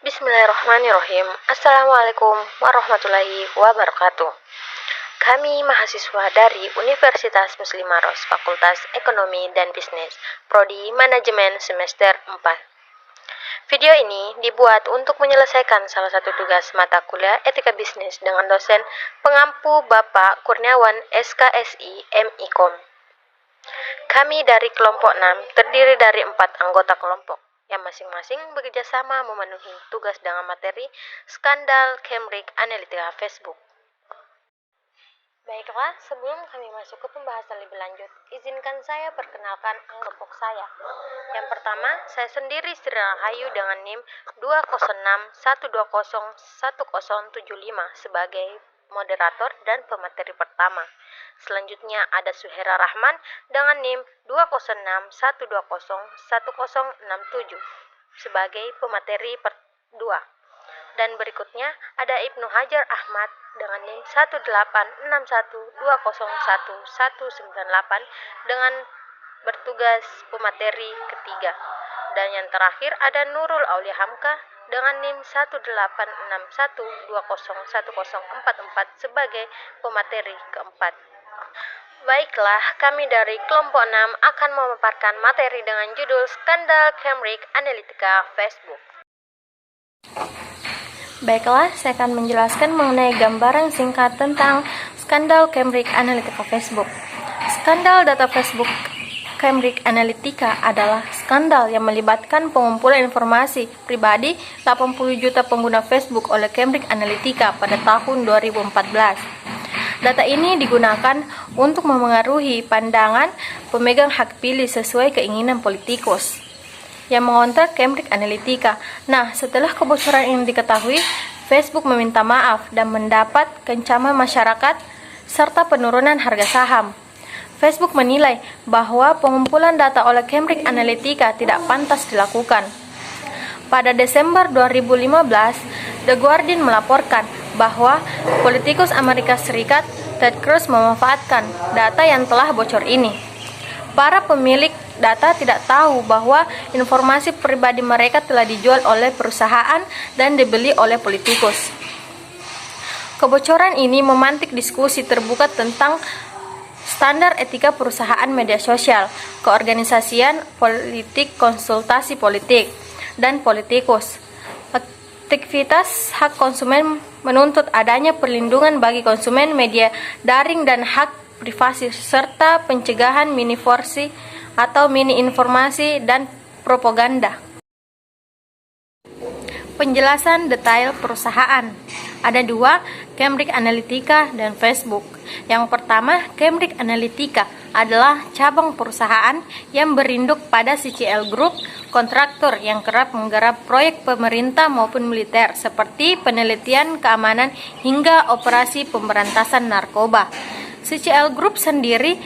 Bismillahirrahmanirrahim. Assalamualaikum warahmatullahi wabarakatuh. Kami mahasiswa dari Universitas Muslim Maros, Fakultas Ekonomi dan Bisnis, Prodi Manajemen semester 4. Video ini dibuat untuk menyelesaikan salah satu tugas mata kuliah Etika Bisnis dengan dosen pengampu Bapak Kurniawan SKSI MIKOM. Kami dari kelompok 6 terdiri dari 4 anggota kelompok yang masing-masing bekerja sama memenuhi tugas dengan materi skandal Cambridge Analytica Facebook. Baiklah, sebelum kami masuk ke pembahasan lebih lanjut, izinkan saya perkenalkan kelompok saya. Yang pertama, saya sendiri Sri Rahayu dengan NIM 20612010075 sebagai moderator dan pemateri pertama. Selanjutnya ada Suhera Rahman dengan NIM 20612010067 sebagai pemateri kedua. Dan berikutnya ada Ibnu Hajar Ahmad dengan NIM 18612011198 dengan bertugas pemateri ketiga. Dan yang terakhir ada Nurul Aulia Hamka dengan NIM 18612011044 sebagai pemateri keempat. Baiklah, kami dari kelompok 6 akan memaparkan materi dengan judul Skandal Cambridge Analytica Facebook. Baiklah, saya akan menjelaskan mengenai gambaran singkat tentang skandal Cambridge Analytica Facebook. Skandal data Facebook Cambridge Analytica adalah skandal yang melibatkan pengumpulan informasi pribadi 80 juta pengguna Facebook oleh Cambridge Analytica pada tahun 2014. Data ini digunakan untuk memengaruhi pandangan pemegang hak pilih sesuai keinginan politikus yang mengontrak Cambridge Analytica. Nah, setelah kebocoran ini diketahui, Facebook meminta maaf dan mendapat kecaman masyarakat serta penurunan harga saham. Facebook menilai bahwa pengumpulan data oleh Cambridge Analytica tidak pantas dilakukan. Pada Desember 2015, The Guardian melaporkan bahwa politikus Amerika Serikat Ted Cruz memanfaatkan data yang telah bocor ini. Para pemilik data tidak tahu bahwa informasi pribadi mereka telah dijual oleh perusahaan dan dibeli oleh politikus. Kebocoran ini memantik diskusi terbuka tentang standar etika perusahaan media sosial, keorganisasian politik, konsultasi politik, dan politikus. Aktivitas hak konsumen menuntut adanya perlindungan bagi konsumen media daring dan hak privasi serta pencegahan mini-forsi atau mini-informasi dan propaganda. Penjelasan detail perusahaan. Ada dua, Cambridge Analytica dan Facebook. Yang pertama, Cambridge Analytica adalah cabang perusahaan yang berinduk pada CCL Group, kontraktor yang kerap menggarap proyek pemerintah maupun militer seperti penelitian keamanan hingga operasi pemberantasan narkoba. CCL Group sendiri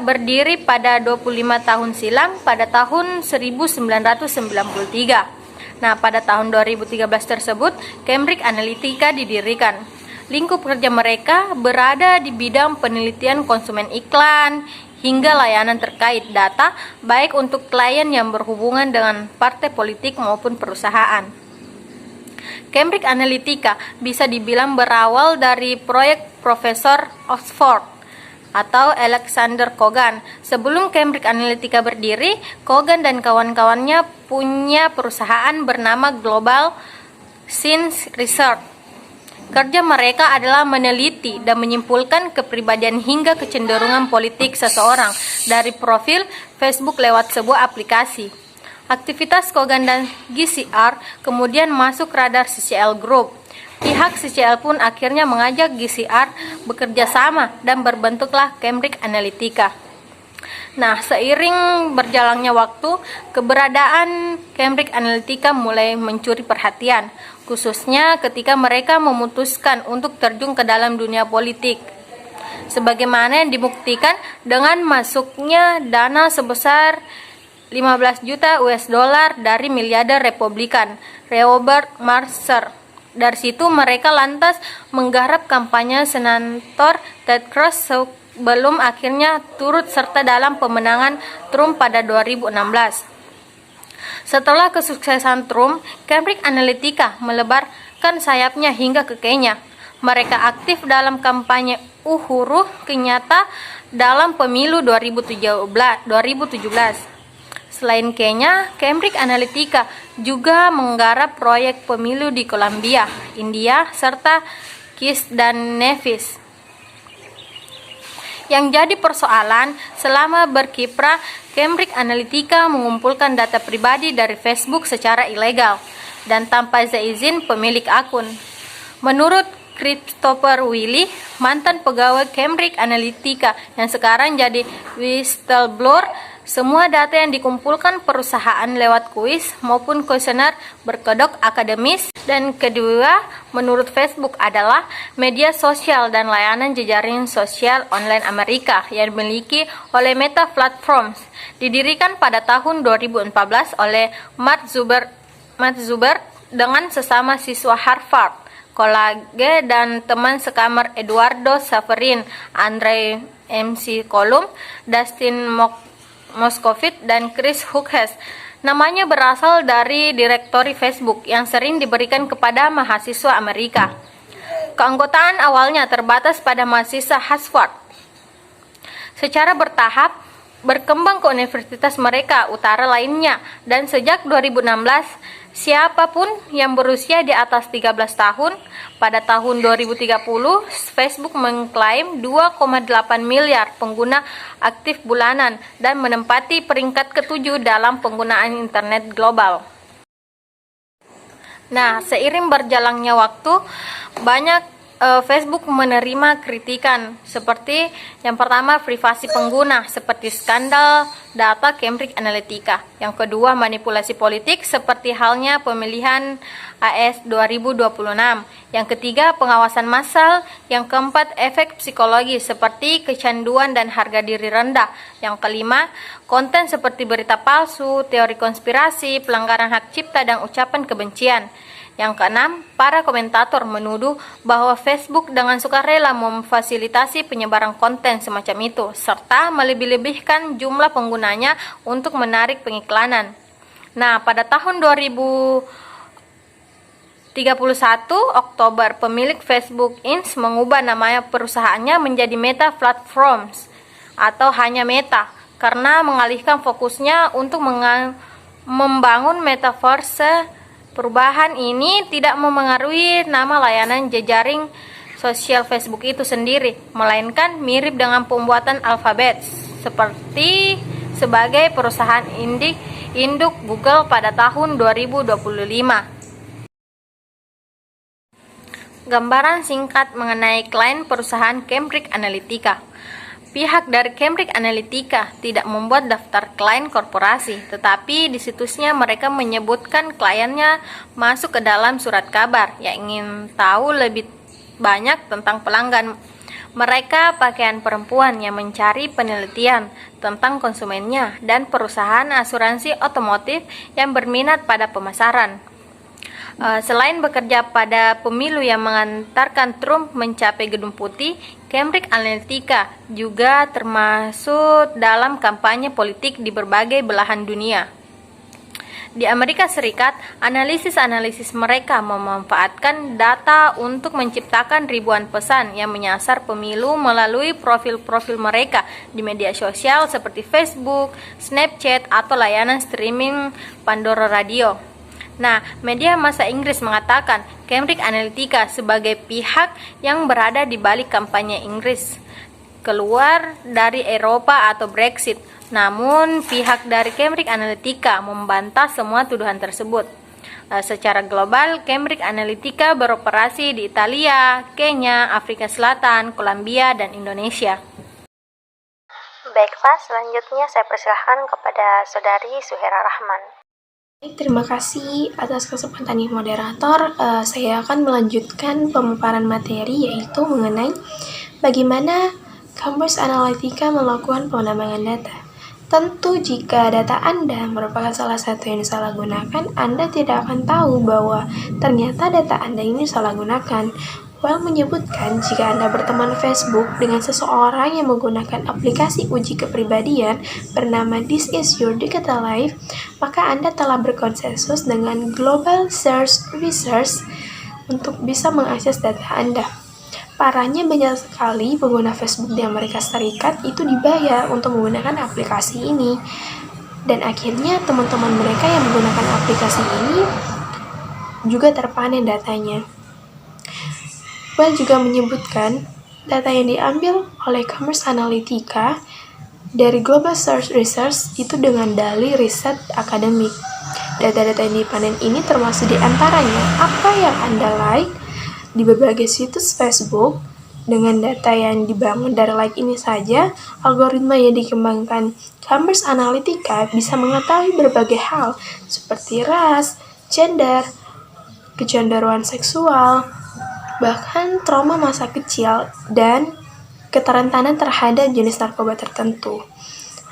berdiri pada 25 tahun silam pada tahun 1993. Nah, pada tahun 2013 tersebut, Cambridge Analytica didirikan. Lingkup kerja mereka berada di bidang penelitian konsumen iklan hingga layanan terkait data, baik untuk klien yang berhubungan dengan partai politik maupun perusahaan. Cambridge Analytica bisa dibilang berawal dari proyek Profesor Oxford atau Alexander Cogan. Sebelum Cambridge Analytica berdiri, Cogan dan kawan-kawannya punya perusahaan bernama Global Science Research. Kerja mereka adalah meneliti dan menyimpulkan kepribadian hingga kecenderungan politik seseorang dari profil Facebook lewat sebuah aplikasi. Aktivitas Cogan dan GCR kemudian masuk radar CCL Group. Pihak CCL pun akhirnya mengajak GCR bekerja sama dan berbentuklah Cambridge Analytica. Nah, seiring berjalannya waktu, keberadaan Cambridge Analytica mulai mencuri perhatian, khususnya ketika mereka memutuskan untuk terjun ke dalam dunia politik. Sebagaimana yang dibuktikan dengan masuknya dana sebesar 15 juta US dollar dari miliarder Republikan Robert Mercer. Dari situ mereka lantas menggarap kampanye senator Ted Cruz sebelum akhirnya turut serta dalam pemenangan Trump pada 2016. Setelah kesuksesan Trump, Cambridge Analytica melebarkan sayapnya hingga ke Kenya. Mereka aktif dalam kampanye Uhuru Kenyatta dalam pemilu 2017. Selain Kenya, Cambridge Analytica juga menggarap proyek pemilu di Colombia, India, serta Kitts dan Nevis. Yang jadi persoalan, selama berkiprah, Cambridge Analytica mengumpulkan data pribadi dari Facebook secara ilegal dan tanpa izin pemilik akun. Menurut Christopher Willey, mantan pegawai Cambridge Analytica yang sekarang jadi whistleblower, semua data yang dikumpulkan perusahaan lewat kuis maupun kuesioner berkedok akademis. Dan kedua, menurut Facebook adalah media sosial dan layanan jejaring sosial online Amerika yang dimiliki oleh Meta Platforms. Didirikan pada tahun 2014 oleh Mark Zuckerberg dengan sesama siswa Harvard, kolege dan teman sekamar Eduardo Saverin, Andrei McCollum, Dustin Moskovitz, dan Chris Hughes. Namanya berasal dari direktori Facebook yang sering diberikan kepada mahasiswa Amerika. Keanggotaan awalnya terbatas pada mahasiswa Harvard. Secara bertahap, berkembang ke universitas mereka utara lainnya, dan sejak 2016, siapapun yang berusia di atas 13 tahun, pada tahun 2030, Facebook mengklaim 2,8 miliar pengguna aktif bulanan dan menempati peringkat ke-7 dalam penggunaan internet global. Nah, seiring berjalannya waktu, banyak Facebook menerima kritikan seperti yang pertama privasi pengguna seperti skandal data Cambridge Analytica, yang kedua manipulasi politik seperti halnya pemilihan AS 2026, yang ketiga pengawasan massal, yang keempat efek psikologi seperti kecanduan dan harga diri rendah, yang kelima konten seperti berita palsu, teori konspirasi, pelanggaran hak cipta dan ucapan kebencian. Yang keenam, para komentator menuduh bahwa Facebook dengan sukarela memfasilitasi penyebaran konten semacam itu, serta melebih-lebihkan jumlah penggunanya untuk menarik pengiklanan. Nah, pada tahun 2031 Oktober, pemilik Facebook Inc. mengubah nama perusahaannya menjadi Meta Platforms atau hanya Meta, karena mengalihkan fokusnya untuk membangun metaverse. Perubahan ini tidak memengaruhi nama layanan jejaring sosial Facebook itu sendiri, melainkan mirip dengan pembuatan Alphabet seperti sebagai perusahaan induk Google pada tahun 2025. Gambaran singkat mengenai klien perusahaan Cambridge Analytica. Pihak dari Cambridge Analytica tidak membuat daftar klien korporasi, tetapi di situsnya mereka menyebutkan kliennya masuk ke dalam surat kabar yang ingin tahu lebih banyak tentang pelanggan. Mereka pakaian perempuan yang mencari penelitian tentang konsumennya dan perusahaan asuransi otomotif yang berminat pada pemasaran. Selain bekerja pada pemilu yang mengantarkan Trump mencapai Gedung Putih, Cambridge Analytica juga termasuk dalam kampanye politik di berbagai belahan dunia. Di Amerika Serikat, analisis mereka memanfaatkan data untuk menciptakan ribuan pesan yang menyasar pemilu melalui profil-profil mereka di media sosial seperti Facebook, Snapchat, atau layanan streaming Pandora Radio. Nah, media massa Inggris mengatakan Cambridge Analytica sebagai pihak yang berada di balik kampanye Inggris keluar dari Eropa atau Brexit. Namun, pihak dari Cambridge Analytica membantah semua tuduhan tersebut. Secara global, Cambridge Analytica beroperasi di Italia, Kenya, Afrika Selatan, Kolombia, dan Indonesia. Baiklah, selanjutnya saya persilahkan kepada Saudari Suhera Rahman. Terima kasih atas kesempatan ini moderator. Saya akan melanjutkan pemaparan materi yaitu mengenai bagaimana Cambridge Analytica melakukan penambangan data. Tentu jika data Anda merupakan salah satu yang disalahgunakan, Anda tidak akan tahu bahwa ternyata data Anda ini disalahgunakan. Well menyebutkan jika Anda berteman Facebook dengan seseorang yang menggunakan aplikasi uji kepribadian bernama This Is Your Digital Life, maka Anda telah berkonsensus dengan Global Search Research untuk bisa mengakses data Anda. Parahnya banyak sekali pengguna Facebook di Amerika Serikat itu dibayar untuk menggunakan aplikasi ini. Dan akhirnya teman-teman mereka yang menggunakan aplikasi ini juga terpanen datanya. Well juga menyebutkan data yang diambil oleh Cambridge Analytica dari Global Search Research itu dengan dalih riset akademik. Data-data yang dipanen ini termasuk diantaranya apa yang Anda like di berbagai situs Facebook. Dengan data yang dibangun dari like ini saja, algoritma yang dikembangkan Cambridge Analytica bisa mengetahui berbagai hal seperti ras, gender, kecenderungan seksual, bahkan trauma masa kecil dan keterentanan terhadap jenis narkoba tertentu.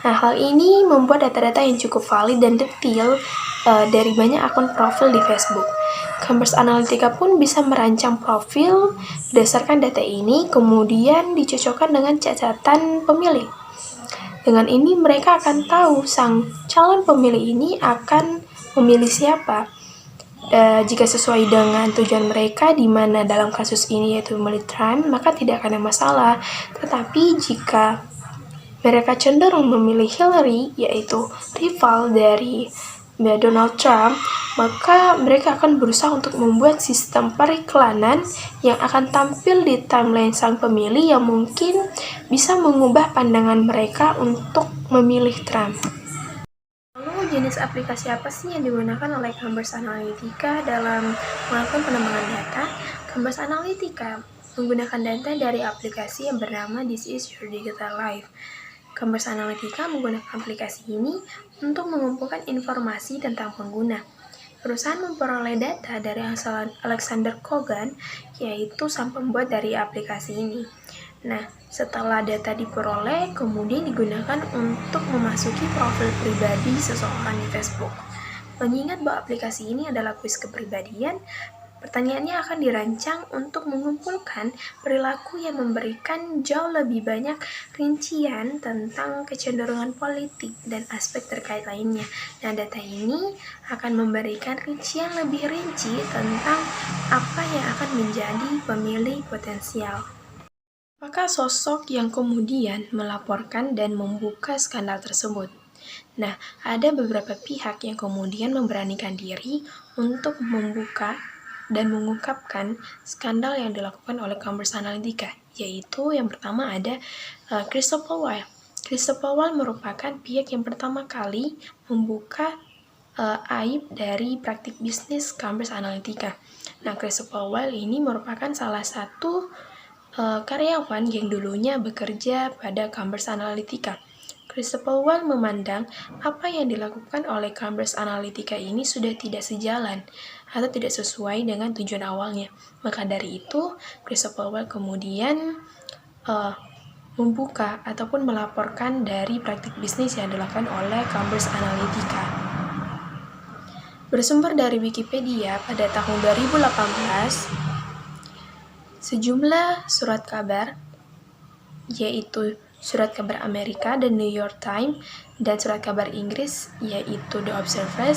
Nah, hal ini membuat data-data yang cukup valid dan detail dari banyak akun profil di Facebook. Cambridge Analytica pun bisa merancang profil berdasarkan data ini, kemudian dicocokkan dengan catatan pemilih. Dengan ini mereka akan tahu sang calon pemilih ini akan memilih siapa. Jika sesuai dengan tujuan mereka, di mana dalam kasus ini yaitu memilih Trump, maka tidak akan ada masalah. Tetapi jika mereka cenderung memilih Hillary, yaitu rival dari Donald Trump, maka mereka akan berusaha untuk membuat sistem periklanan yang akan tampil di timeline sang pemilih yang mungkin bisa mengubah pandangan mereka untuk memilih Trump. Jenis aplikasi apa sih yang digunakan oleh Cambridge Analytica dalam melakukan pengembangan data? Cambridge Analytica menggunakan data dari aplikasi yang bernama This Is Your Digital Life. Cambridge Analytica menggunakan aplikasi ini untuk mengumpulkan informasi tentang pengguna. Perusahaan memperoleh data dari Alexander Kogan, yaitu sang pembuat dari aplikasi ini. Nah, setelah data diperoleh, kemudian digunakan untuk memasuki profil pribadi seseorang di Facebook. Mengingat bahwa aplikasi ini adalah kuis kepribadian, pertanyaannya akan dirancang untuk mengumpulkan perilaku yang memberikan jauh lebih banyak rincian tentang kecenderungan politik dan aspek terkait lainnya. Nah, data ini akan memberikan rincian lebih rinci tentang apa yang akan menjadi pemilih potensial. Maka sosok yang kemudian melaporkan dan membuka skandal tersebut. Nah, ada beberapa pihak yang kemudian memberanikan diri untuk membuka dan mengungkapkan skandal yang dilakukan oleh Cambridge Analytica, yaitu yang pertama ada Christopher Weil. Christopher Weil merupakan pihak yang pertama kali membuka aib dari praktik bisnis Cambridge Analytica. Nah, Christopher Weil ini merupakan salah satu karyawan yang dulunya bekerja pada Cambridge Analytica. Christopher Weil memandang apa yang dilakukan oleh Cambridge Analytica ini sudah tidak sejalan atau tidak sesuai dengan tujuan awalnya. Maka dari itu, Christopher Weil kemudian membuka ataupun melaporkan dari praktik bisnis yang dilakukan oleh Cambridge Analytica. Bersumber dari Wikipedia, pada tahun 2018, sejumlah surat kabar, yaitu surat kabar Amerika, The New York Times, dan surat kabar Inggris, yaitu The Observer.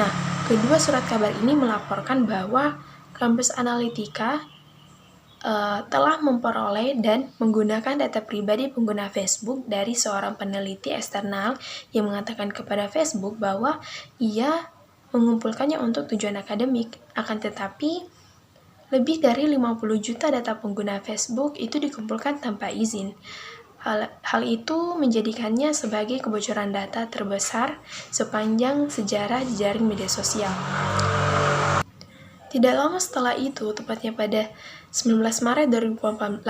Nah, kedua surat kabar ini melaporkan bahwa Cambridge Analytica telah memperoleh dan menggunakan data pribadi pengguna Facebook dari seorang peneliti eksternal yang mengatakan kepada Facebook bahwa ia mengumpulkannya untuk tujuan akademik. Akan tetapi, lebih dari 50 juta data pengguna Facebook itu dikumpulkan tanpa izin. Hal itu menjadikannya sebagai kebocoran data terbesar sepanjang sejarah jaring media sosial. Tidak lama setelah itu, tepatnya pada 19 Maret 2018,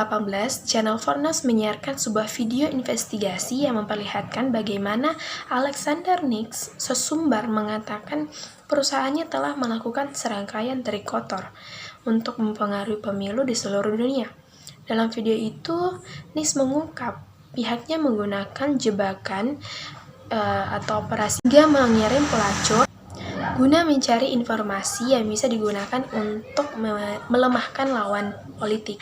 channel 4 News menyiarkan sebuah video investigasi yang memperlihatkan bagaimana Alexander Nix, sesumbar, mengatakan perusahaannya telah melakukan serangkaian trik kotor untuk mempengaruhi pemilu di seluruh dunia. Dalam video itu, Nix mengungkap pihaknya menggunakan jebakan atau operasi hingga mengirim pelacur guna mencari informasi yang bisa digunakan untuk melemahkan lawan politik.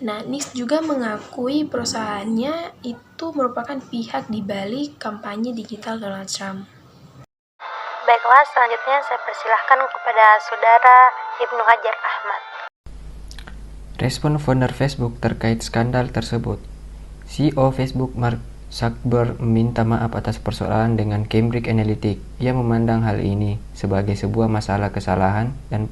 Nah, Nix juga mengakui perusahaannya itu merupakan pihak di balik kampanye digital Donald Trump. Baiklah, selanjutnya saya persilahkan kepada Saudara Ibnu Hajar Ahmad. Respon founder Facebook terkait skandal tersebut. CEO Facebook Mark Zuckerberg meminta maaf atas persoalan dengan Cambridge Analytica. Ia memandang hal ini sebagai sebuah masalah kesalahan dan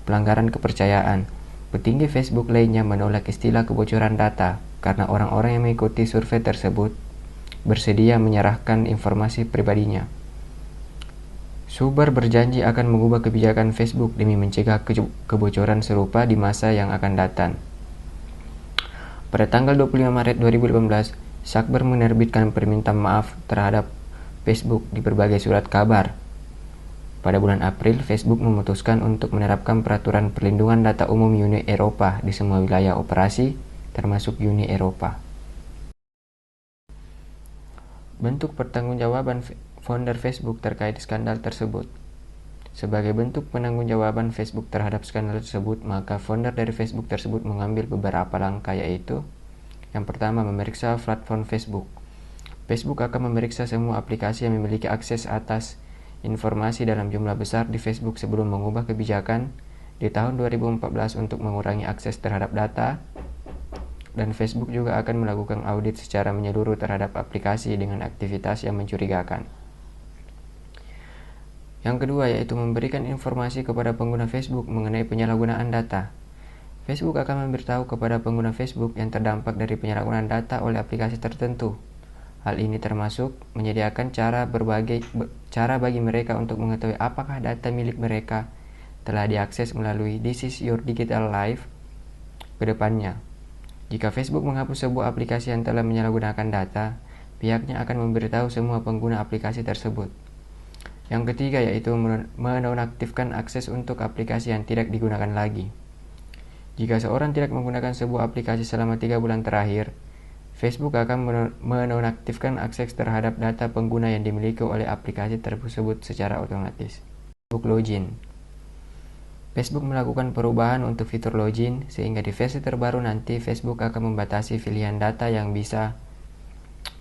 pelanggaran kepercayaan. Petinggi Facebook lainnya menolak istilah kebocoran data karena orang-orang yang mengikuti survei tersebut bersedia menyerahkan informasi pribadinya. Zuckerberg berjanji akan mengubah kebijakan Facebook demi mencegah kebocoran serupa di masa yang akan datang. Pada tanggal 25 Maret 2018, Zuckerberg menerbitkan permintaan maaf terhadap Facebook di berbagai surat kabar. Pada bulan April, Facebook memutuskan untuk menerapkan peraturan perlindungan data umum Uni Eropa di semua wilayah operasi, termasuk Uni Eropa. Bentuk pertanggungjawaban founder Facebook terkait skandal tersebut. Sebagai bentuk penanggung-jawaban Facebook terhadap skandal tersebut, maka founder dari Facebook tersebut mengambil beberapa langkah, yaitu yang pertama, memeriksa platform Facebook. Facebook akan memeriksa semua aplikasi yang memiliki akses atas informasi dalam jumlah besar di Facebook sebelum mengubah kebijakan di tahun 2014 untuk mengurangi akses terhadap data, dan Facebook juga akan melakukan audit secara menyeluruh terhadap aplikasi dengan aktivitas yang mencurigakan. Yang kedua, yaitu memberikan informasi kepada pengguna Facebook mengenai penyalahgunaan data. Facebook akan memberitahu kepada pengguna Facebook yang terdampak dari penyalahgunaan data oleh aplikasi tertentu. Hal ini termasuk menyediakan cara bagi mereka untuk mengetahui apakah data milik mereka telah diakses melalui This is your digital life ke depannya. Jika Facebook menghapus sebuah aplikasi yang telah menyalahgunakan data, pihaknya akan memberitahu semua pengguna aplikasi tersebut. Yang ketiga, yaitu menonaktifkan akses untuk aplikasi yang tidak digunakan lagi. Jika seorang tidak menggunakan sebuah aplikasi selama 3 bulan terakhir, Facebook akan menonaktifkan akses terhadap data pengguna yang dimiliki oleh aplikasi tersebut secara otomatis. Facebook Login. Facebook melakukan perubahan untuk fitur login, sehingga di versi terbaru nanti Facebook akan membatasi pilihan data yang bisa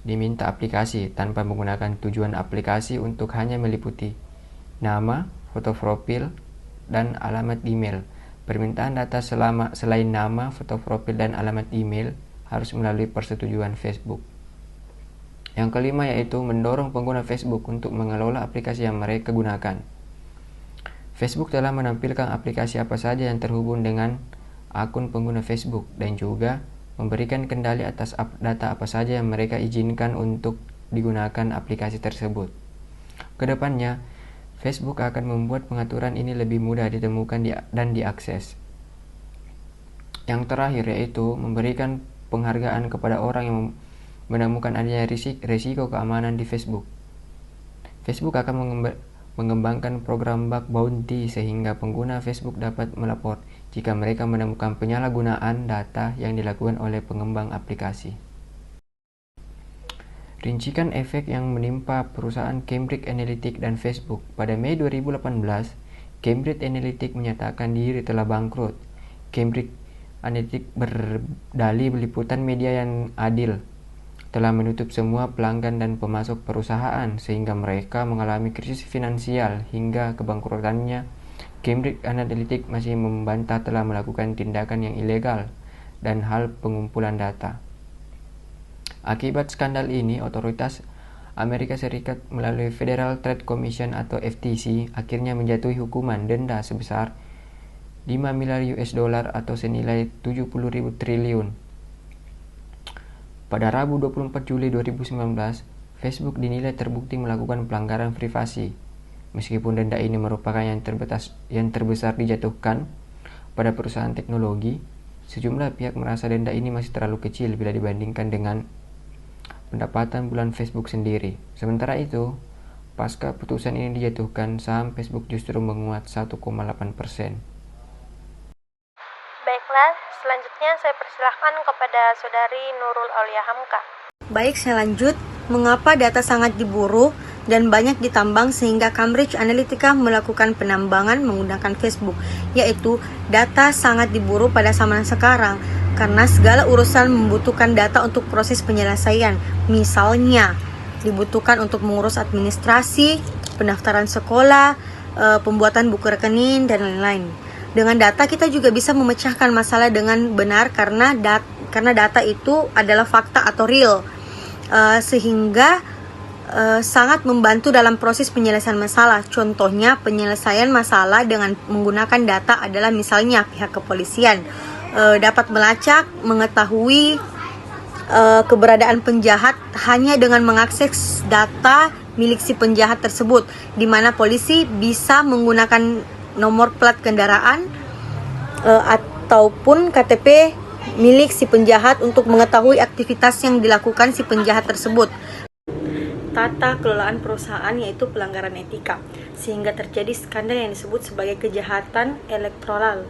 diminta aplikasi tanpa menggunakan tujuan aplikasi untuk hanya meliputi nama, foto profil, dan alamat email. Permintaan data selain nama, foto profil, dan alamat email harus melalui persetujuan Facebook. Yang kelima, yaitu mendorong pengguna Facebook untuk mengelola aplikasi yang mereka gunakan. Facebook telah menampilkan aplikasi apa saja yang terhubung dengan akun pengguna Facebook dan juga memberikan kendali atas data apa saja yang mereka izinkan untuk digunakan aplikasi tersebut. Kedepannya, Facebook akan membuat pengaturan ini lebih mudah ditemukan dan diakses. Yang terakhir, yaitu memberikan penghargaan kepada orang yang menemukan adanya risiko keamanan di Facebook. Facebook akan mengembangkan program bug bounty sehingga pengguna Facebook dapat melapor jika mereka menemukan penyalahgunaan data yang dilakukan oleh pengembang aplikasi. Rincikan efek yang menimpa perusahaan Cambridge Analytica dan Facebook. Pada Mei 2018, Cambridge Analytica menyatakan diri telah bangkrut. Cambridge Analytica berdalih liputan media yang adil telah menutup semua pelanggan dan pemasok perusahaan sehingga mereka mengalami krisis finansial hingga kebangkrutannya. Cambridge Analytica masih membantah telah melakukan tindakan yang ilegal dan hal pengumpulan data. Akibat skandal ini, otoritas Amerika Serikat melalui Federal Trade Commission atau FTC akhirnya menjatuhi hukuman denda sebesar 5 miliar US dollar atau senilai 70.000 triliun. Pada Rabu 24 Juli 2019, Facebook dinilai terbukti melakukan pelanggaran privasi. Meskipun denda ini merupakan yang terbesar dijatuhkan pada perusahaan teknologi, sejumlah pihak merasa denda ini masih terlalu kecil bila dibandingkan dengan pendapatan bulan Facebook sendiri. Sementara itu, pasca putusan ini dijatuhkan, saham Facebook justru menguat 1,8%. Baiklah, selanjutnya saya persilahkan kepada Saudari Nurul Aulia Hamka. Baik, saya lanjut. Mengapa data sangat diburu? dan banyak ditambang sehingga Cambridge Analytica melakukan penambangan menggunakan Facebook, yaitu data sangat diburu pada zaman sekarang karena segala urusan membutuhkan data untuk proses penyelesaian. Misalnya, dibutuhkan untuk mengurus administrasi, pendaftaran sekolah, pembuatan buku rekening, dan lain-lain. Dengan data kita juga bisa memecahkan masalah dengan benar karena data itu adalah fakta atau real, sehingga sangat membantu dalam proses penyelesaian masalah. Contohnya, penyelesaian masalah dengan menggunakan data adalah misalnya pihak kepolisian dapat melacak, mengetahui keberadaan penjahat hanya dengan mengakses data milik si penjahat tersebut, di mana polisi bisa menggunakan nomor plat kendaraan ataupun KTP milik si penjahat untuk mengetahui aktivitas yang dilakukan si penjahat tersebut. Tata kelolaan perusahaan yaitu pelanggaran etika, sehingga terjadi skandal yang disebut sebagai kejahatan elektoral,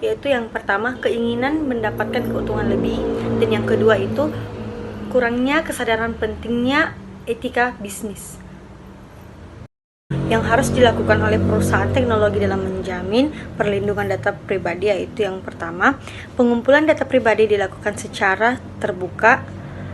yaitu yang pertama keinginan mendapatkan keuntungan lebih, dan yang kedua itu kurangnya kesadaran pentingnya etika bisnis. Yang harus dilakukan oleh perusahaan teknologi dalam menjamin perlindungan data pribadi yaitu yang pertama, pengumpulan data pribadi dilakukan secara terbuka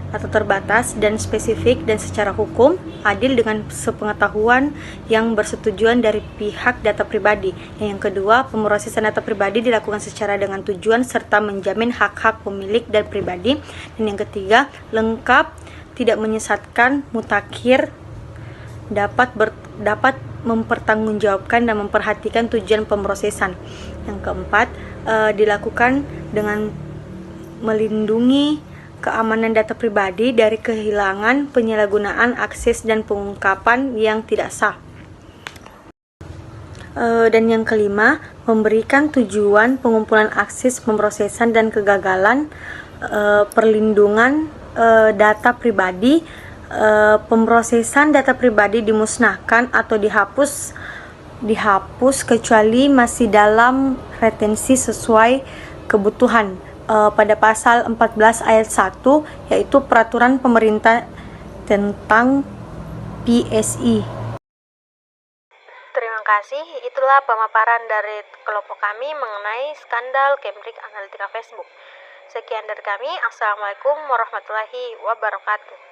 atau terbatas dan spesifik dan secara hukum, adil dengan sepengetahuan yang bersetujuan dari pihak data pribadi. Yang kedua, pemrosesan data pribadi dilakukan secara dengan tujuan serta menjamin hak-hak pemilik dan pribadi. Dan yang ketiga, lengkap, tidak menyesatkan, mutakhir, dapat mempertanggungjawabkan dan memperhatikan tujuan pemrosesan. Yang keempat, dilakukan dengan melindungi keamanan data pribadi dari kehilangan, penyalahgunaan, akses, dan pengungkapan yang tidak sah. Dan yang kelima, memberikan tujuan pengumpulan akses, pemrosesan, dan kegagalan perlindungan data pribadi. Pemrosesan data pribadi dimusnahkan atau dihapus kecuali masih dalam retensi sesuai kebutuhan pada pasal 14 ayat 1, yaitu peraturan pemerintah tentang PSI. Terima kasih, itulah pemaparan dari kelompok kami mengenai skandal Cambridge Analytica Facebook. Sekian dari kami, Assalamualaikum warahmatullahi wabarakatuh.